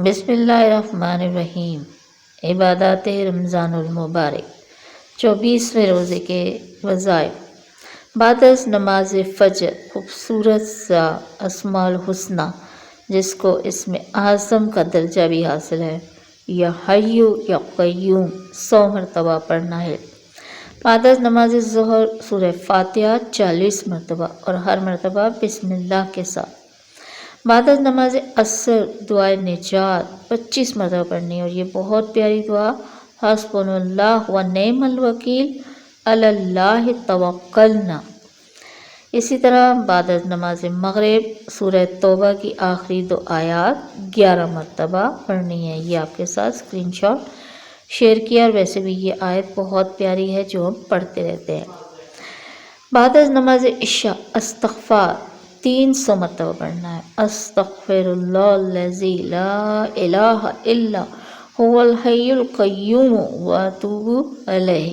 بسم اللہ الرحمن الرحیم۔ عبادات رمضان المبارک، 24ویں روزے کے وظائف۔ بعد از نماز فجر خوبصورت سا اسماء الحسنی جس کو اسم اعظم کا درجہ بھی حاصل ہے، یا حی یا قیوم 100 مرتبہ پڑھنا ہے۔ بعد از نماز ظہر سورہ فاتحہ 40 مرتبہ اور ہر مرتبہ بسم اللہ کے ساتھ۔ بعد از نماز عصر دعائے نجات 25 مرتبہ پڑھنی ہے، اور یہ بہت پیاری دعا، حسبنا اللہ و نعم الوکیل علی اللہ توکلنا۔ اسی طرح بعد از نماز مغرب سورہ توبہ کی آخری 2 آیات 11 مرتبہ پڑھنی ہے۔ یہ آپ کے ساتھ اسکرین شاٹ شیئر کیا، اور ویسے بھی یہ آیت بہت پیاری ہے جو ہم پڑھتے رہتے ہیں۔ بعد از نماز عشاء استغفار 300 مرتبہ پڑھنا ہے۔ استغفر اللہ الذی لا الہ الا هو الحی القیوم واتوب الیہ۔